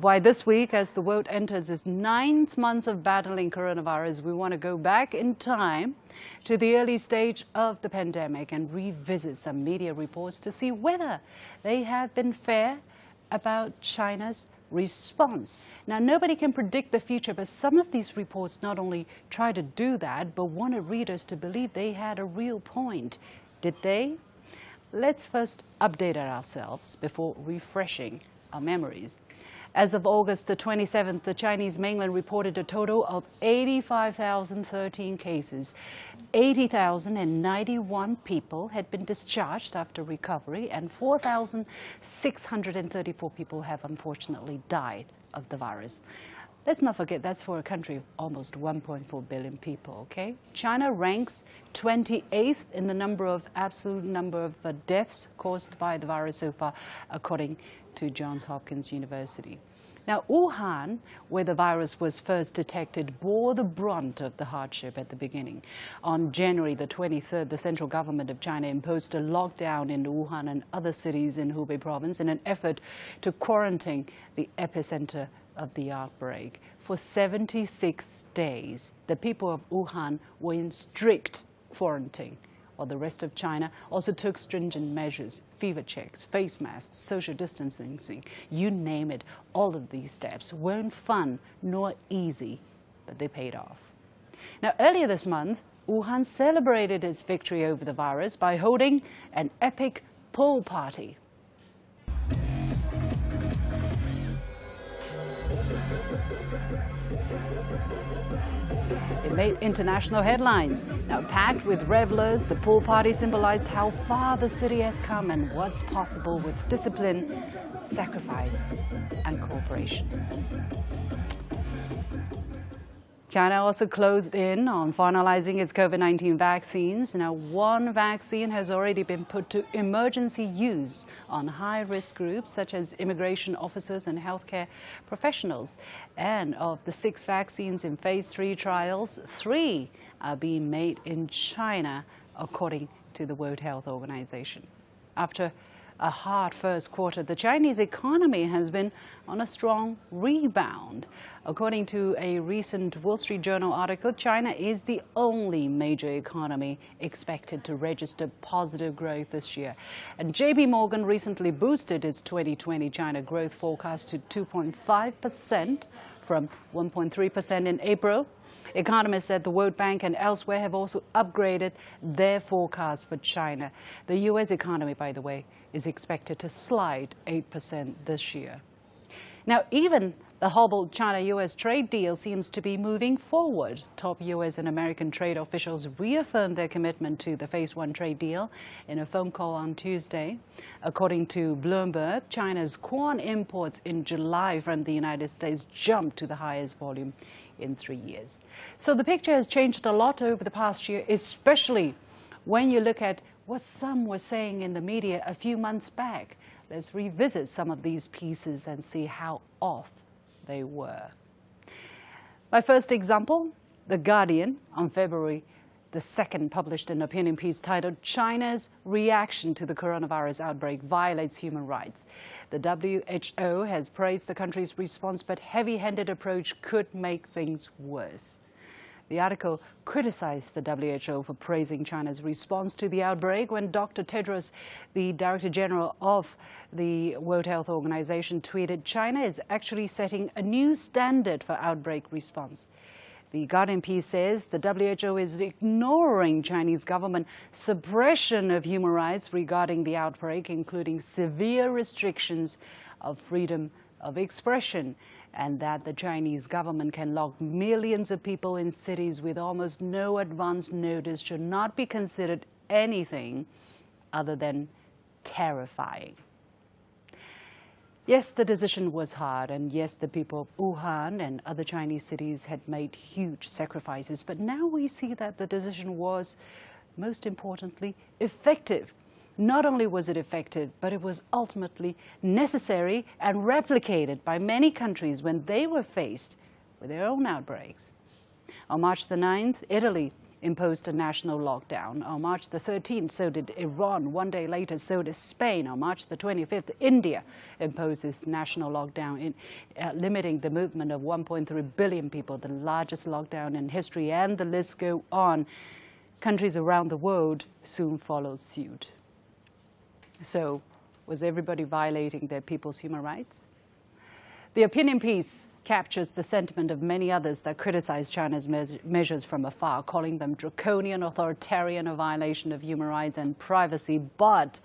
Why this week, as the world enters its 9th month of battling coronavirus, we want to go back in time to the early stage of the pandemic and revisit some media reports to see whether they have been fair about China's response. Now, nobody can predict the future, but some of these reports not only try to do that, but wanted readers to believe they had a real point. Did they? Let's first update ourselves before refreshing our memories. As of August the 27th, the Chinese mainland reported a total of 85,013 cases. 80,091 people had been discharged after recovery, and 4,634 people have unfortunately died of the virus. Let's not forget that's for a country of almost 1.4 billion people, okay? China ranks 28th in the absolute number of deaths caused by the virus so far, according to Johns Hopkins University. Now, Wuhan, where the virus was first detected, bore the brunt of the hardship at the beginning. On January the 23rd, the central government of China imposed a lockdown in Wuhan and other cities in Hubei province in an effort to quarantine the epicenter of the outbreak. For 76 days, the people of Wuhan were in strict quarantine, while the rest of China also took stringent measures: fever checks, face masks, social distancing, you name it. All of these steps weren't fun nor easy, but they paid off. Now, earlier this month, Wuhan celebrated its victory over the virus by holding an epic pool party. It made international headlines. Now, packed with revelers, the pool party symbolized how far the city has come and what's possible with discipline, sacrifice, and cooperation. China also closed in on finalizing its COVID-19 vaccines. Now, one vaccine has already been put to emergency use on high-risk groups such as immigration officers and healthcare professionals. And of the 6 vaccines in phase 3 trials, 3 are being made in China, according to the World Health Organization. After a hard first quarter, the Chinese economy has been on a strong rebound. According to a recent Wall Street Journal article, China is the only major economy expected to register positive growth this year. And JP Morgan recently boosted its 2020 China growth forecast to 2.5% from 1.3% in April. Economists at the World Bank and elsewhere have also upgraded their forecast for China. The U.S. economy, by the way, is expected to slide 8% this year. Now, even the hobbled China-U.S. trade deal seems to be moving forward. Top U.S. and American trade officials reaffirmed their commitment to the Phase 1 trade deal in a phone call on Tuesday. According to Bloomberg, China's corn imports in July from the United States jumped to the highest volume in 3 years. So the picture has changed a lot over the past year, especially when you look at what some were saying in the media a few months back. Let's revisit some of these pieces and see how off they were. My first example, The Guardian, on February the 2nd, published an opinion piece titled "China's Reaction to the Coronavirus Outbreak Violates Human Rights." The WHO has praised the country's response, but heavy-handed approach could make things worse. The article criticized the WHO for praising China's response to the outbreak when Dr. Tedros, the Director General of the World Health Organization, tweeted, "China is actually setting a new standard for outbreak response." The Guardian piece says the WHO is ignoring Chinese government suppression of human rights regarding the outbreak, including severe restrictions of freedom of expression, and that the Chinese government can lock millions of people in cities with almost no advance notice should not be considered anything other than terrifying. Yes, the decision was hard, and yes, the people of Wuhan and other Chinese cities had made huge sacrifices, but now we see that the decision was, most importantly, effective. Not only was it effective, but it was ultimately necessary and replicated by many countries when they were faced with their own outbreaks. On March the 9th, Italy imposed a national lockdown. On March the 13th, so did Iran. One day later, so did Spain. On March the 25th, India imposes national lockdown, limiting the movement of 1.3 billion people, the largest lockdown in history, and the list goes on. Countries around the world soon followed suit. So, was everybody violating their people's human rights? The opinion piece captures the sentiment of many others that criticize China's measures from afar, calling them draconian, authoritarian, a violation of human rights and privacy. But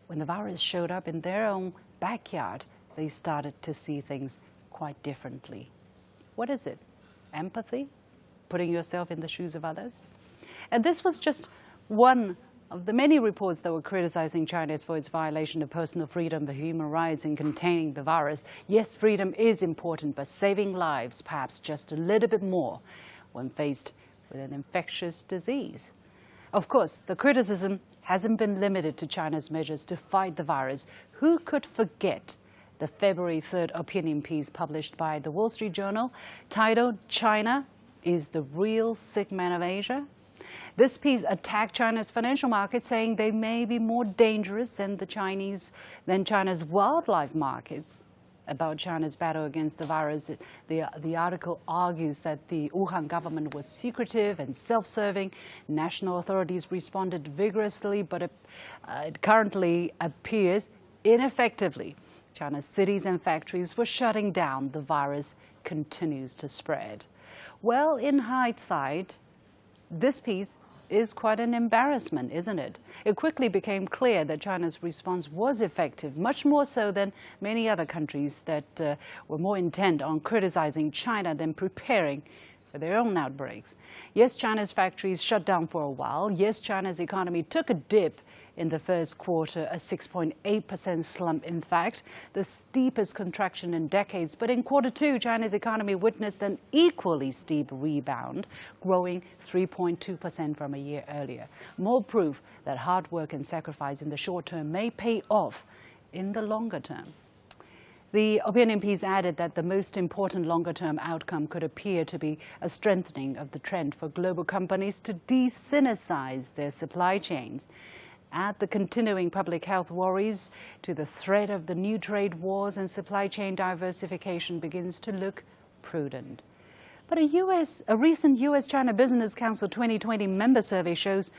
when the virus showed up in their own backyard, they started to see things quite differently. What is it? Empathy? Putting yourself in the shoes of others? And this was just one of the many reports that were criticizing China for its violation of personal freedom and human rights in containing the virus. Yes, freedom is important, but saving lives perhaps just a little bit more when faced with an infectious disease. Of course, the criticism hasn't been limited to China's measures to fight the virus. Who could forget the February 3rd opinion piece published by the Wall Street Journal titled "China is the Real Sick Man of Asia"? This piece attacked China's financial markets, saying they may be more dangerous than China's wildlife markets. About China's battle against the virus, the article argues that the Wuhan government was secretive and self-serving. National authorities responded vigorously, but it currently appears ineffectively. China's cities and factories were shutting down. The virus continues to spread. Well, in hindsight, this piece is quite an embarrassment, isn't it? It quickly became clear that China's response was effective, much more so than many other countries that were more intent on criticizing China than preparing for their own outbreaks. Yes, China's factories shut down for a while. Yes, China's economy took a dip in the first quarter, a 6.8% slump, in fact, the steepest contraction in decades. But in quarter two, China's economy witnessed an equally steep rebound, growing 3.2% from a year earlier. More proof that hard work and sacrifice in the short term may pay off in the longer term. The opinion piece added that the most important longer-term outcome could appear to be a strengthening of the trend for global companies to de-Sinicize their supply chains. Add the continuing public health worries to the threat of the new trade wars, and supply chain diversification begins to look prudent. But a recent U.S.-China Business Council 2020 member survey shows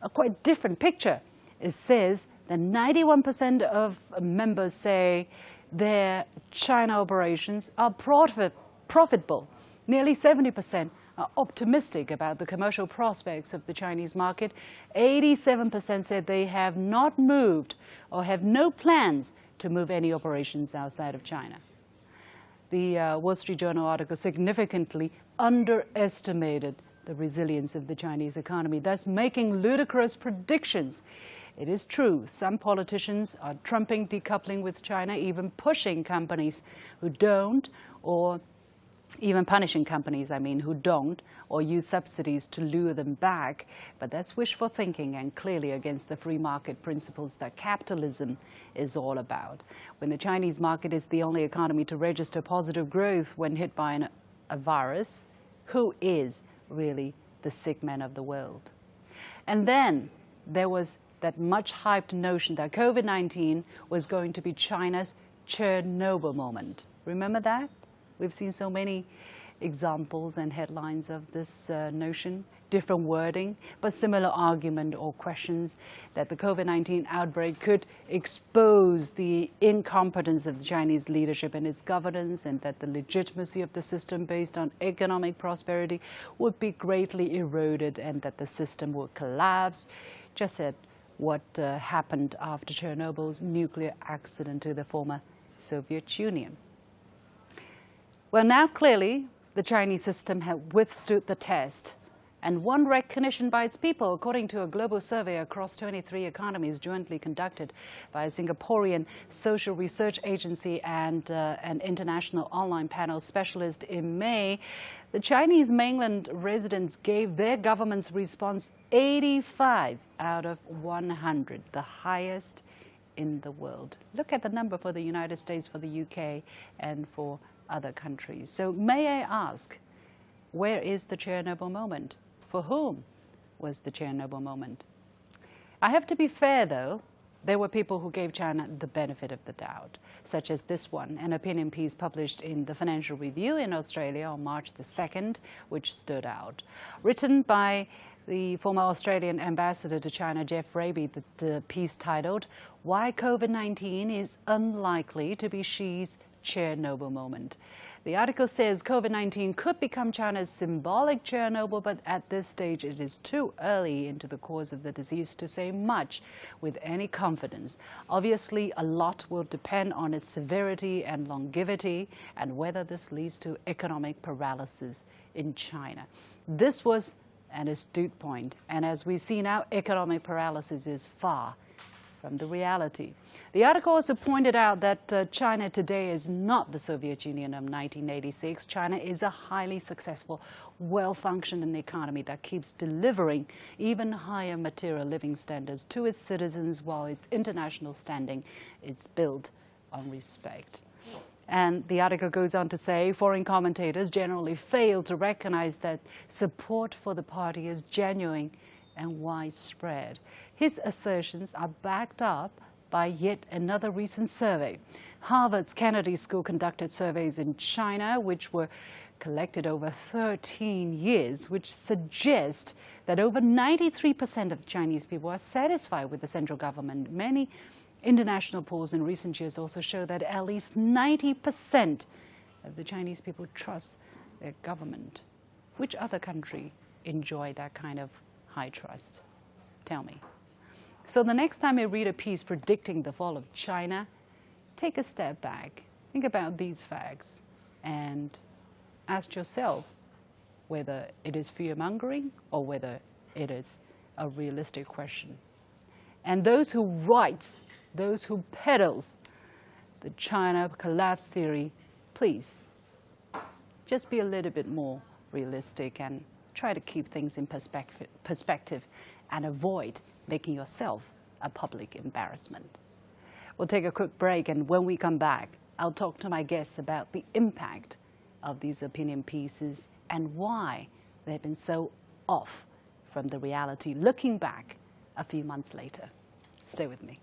a quite different picture. It says that 91% of members say their China operations are profitable. Nearly 70% are optimistic about the commercial prospects of the Chinese market. 87% said they have not moved or have no plans to move any operations outside of China. The Wall Street Journal article significantly underestimated the resilience of the Chinese economy, thus making ludicrous predictions. It is true, some politicians are trumping decoupling with China, even pushing companies who don't, or even punishing companies, who don't, or use subsidies to lure them back. But that's wishful thinking and clearly against the free market principles that capitalism is all about. When the Chinese market is the only economy to register positive growth when hit by a virus, who is really the sick man of the world? And then there was that much hyped notion that COVID-19 was going to be China's Chernobyl moment. Remember that? We've seen so many examples and headlines of this notion, different wording, but similar argument or questions that the COVID-19 outbreak could expose the incompetence of the Chinese leadership and its governance, and that the legitimacy of the system based on economic prosperity would be greatly eroded, and that the system would collapse, just at what happened after Chernobyl's nuclear accident to the former Soviet Union. Well, now clearly the Chinese system has withstood the test and won recognition by its people, according to a global survey across 23 economies jointly conducted by a Singaporean social research agency and an international online panel specialist in May. The Chinese mainland residents gave their government's response 85 out of 100, the highest in the world. Look at the number for the United States, for the UK, and for other countries. So may I ask, where is the Chernobyl moment? For whom? was the Chernobyl moment. I have to be fair, though. There were people who gave China the benefit of the doubt, such as this one, an opinion piece published in the Financial Review in Australia on March the 2nd, which stood out. Written by the former Australian ambassador to China, Jeff Raby, the piece titled, "Why COVID-19 is Unlikely to be Xi's Chernobyl Moment." The article says COVID-19 could become China's symbolic Chernobyl, but at this stage it is too early into the course of the disease to say much with any confidence. Obviously, a lot will depend on its severity and longevity and whether this leads to economic paralysis in China. This was an astute point, and as we see now, economic paralysis is far from the reality. The article also pointed out that China today is not the Soviet Union of 1986. China is a highly successful, well-functioning economy that keeps delivering even higher material living standards to its citizens, while its international standing is built on respect. And the article goes on to say foreign commentators generally fail to recognize that support for the party is genuine and widespread. His assertions are backed up by yet another recent survey. Harvard's Kennedy School conducted surveys in China, which were collected over 13 years, which suggest that over 93% of Chinese people are satisfied with the central government. Many international polls in recent years also show that at least 90% of the Chinese people trust their government. Which other country enjoy that kind of high trust? Tell me. So the next time you read a piece predicting the fall of China, take a step back, think about these facts, and ask yourself whether it is fear-mongering or whether it is a realistic question. And those who writes, those who peddles the China collapse theory, please just be a little bit more realistic and try to keep things in perspective and avoid making yourself a public embarrassment. We'll take a quick break, and when we come back, I'll talk to my guests about the impact of these opinion pieces and why they've been so off from the reality looking back a few months later. Stay with me.